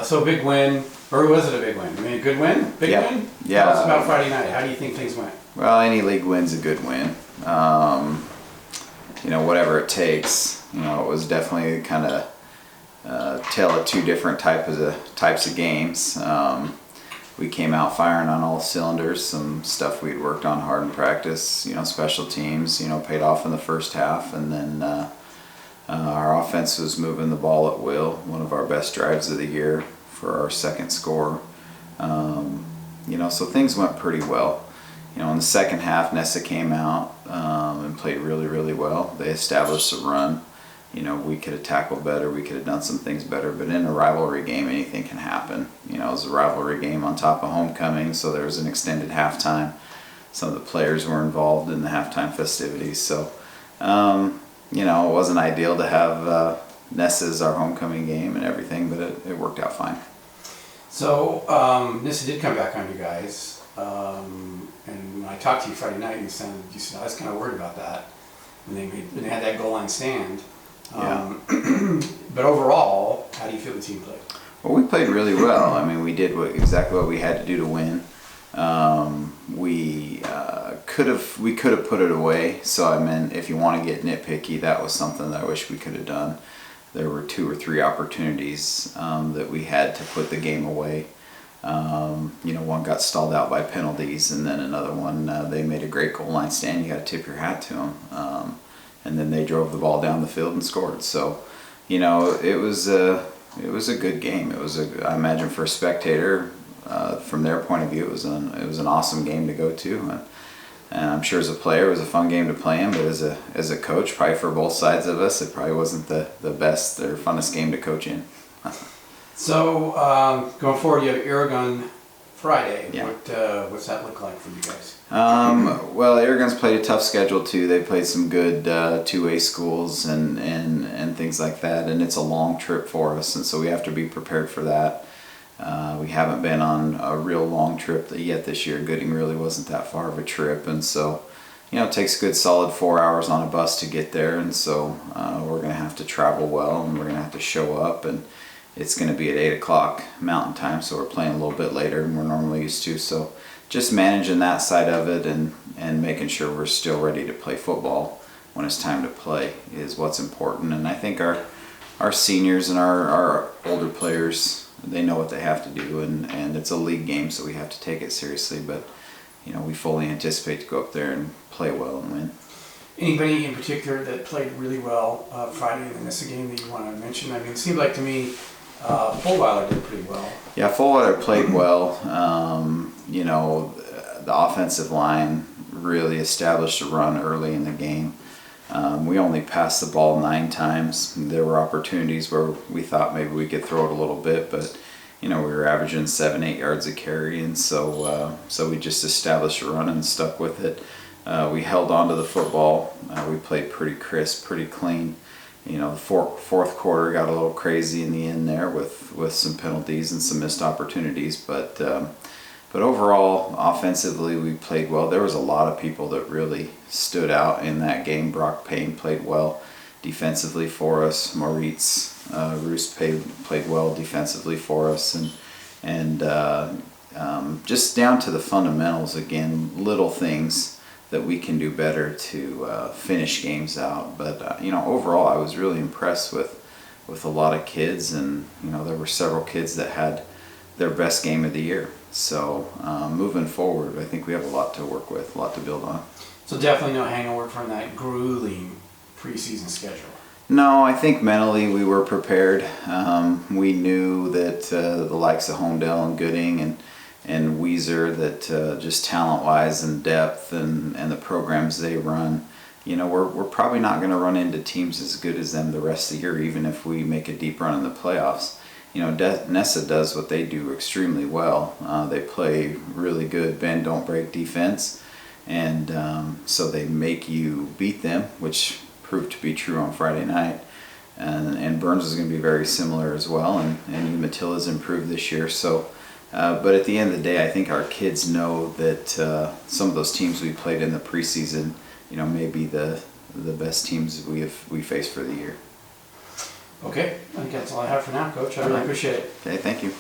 So big win, or was it a big win? I mean, a good win? Big win? Yeah. Tell us about Friday night. How do you think things went? Well, any league win's a good win. Whatever it takes. It was definitely kind of tale of two different types of games. We came out firing on all cylinders. Some stuff we'd worked on hard in practice. Special teams. Paid off in the first half, and then our offense was moving the ball at will. One of our best drives of the year for our second score. So things went pretty well. In the second half, Nyssa came out and played really, really well. They established a run. We could have tackled better. We could have done some things better. But in a rivalry game, anything can happen. It was a rivalry game on top of homecoming, so there was an extended halftime. Some of the players were involved in the halftime festivities. So, it wasn't ideal to have Nyssa as our homecoming game and everything, but it worked out fine. So Nyssa did come back on you guys. And when I talked to you Friday night, you said I was kind of worried about that. And they had that goal line stand. Yeah. But overall, how do you feel the team played? Well, we played really well. I mean, we did exactly what we had to do to win. We could have put it away. So I mean, if you want to get nitpicky, that was something that I wish we could have done. There were 2 or 3 opportunities that we had to put the game away. One got stalled out by penalties, and then another one, they made a great goal line stand. You got to tip your hat to them. And then they drove the ball down the field and scored. So, it was a good game. I imagine for a spectator, from their point of view, it was an awesome game to go to. And I'm sure as a player, it was a fun game to play in. But as a coach, probably for both sides of us, it probably wasn't the best or funnest game to coach in. So going forward, you have Irrigon Friday. Yeah. What's that look like for you guys? Well, Irrigon's played a tough schedule too. They played some good 2A schools and things like that, and it's a long trip for us, and so we have to be prepared for that. We haven't been on a real long trip yet this year. Gooding really wasn't that far of a trip, and so it takes a good solid 4 hours on a bus to get there, and so we're going to have to travel well, and we're going to have to show up, and it's going to be at 8 o'clock Mountain Time, so we're playing a little bit later than we're normally used to. So just managing that side of it and making sure we're still ready to play football when it's time to play is what's important. And I think our seniors and our older players, they know what they have to do, and it's a league game, so we have to take it seriously. But we fully anticipate to go up there and play well and win. Anybody in particular that played really well Friday in the Nyssa game that you want to mention? I mean, it seemed like to me Fulweiler did pretty well. Yeah, Fulweiler played well. The offensive line really established a run early in the game. We only passed the ball 9 times. There were opportunities where we thought maybe we could throw it a little bit, but we were averaging 7-8 yards a carry, and so we just established a run and stuck with it. We held on to the football. We played pretty crisp, pretty clean. The fourth quarter got a little crazy in the end there with some penalties and some missed opportunities. But overall, offensively, we played well. There was a lot of people that really stood out in that game. Brock Payne played well defensively for us. Moritz Roos played well defensively for us. And just down to the fundamentals, again, little things that we can do better to finish games out. But overall, I was really impressed with a lot of kids, and there were several kids that had their best game of the year. So moving forward, I think we have a lot to work with, a lot to build on. So definitely no hangover from that grueling preseason schedule. No, I think mentally we were prepared. We knew that the likes of Homedale and Gooding and Weiser, that just talent-wise and depth and the programs they run, we're probably not going to run into teams as good as them the rest of the year, even if we make a deep run in the playoffs. Nyssa does what they do extremely well. They play really good bend, don't break defense, and so they make you beat them, which proved to be true on Friday night. And Burns is going to be very similar as well, and Umatilla improved this year. So. But at the end of the day, I think our kids know that some of those teams we played in the preseason, may be the best teams we face for the year. Okay. that's all I have for now, Coach. I really appreciate it. Okay, thank you.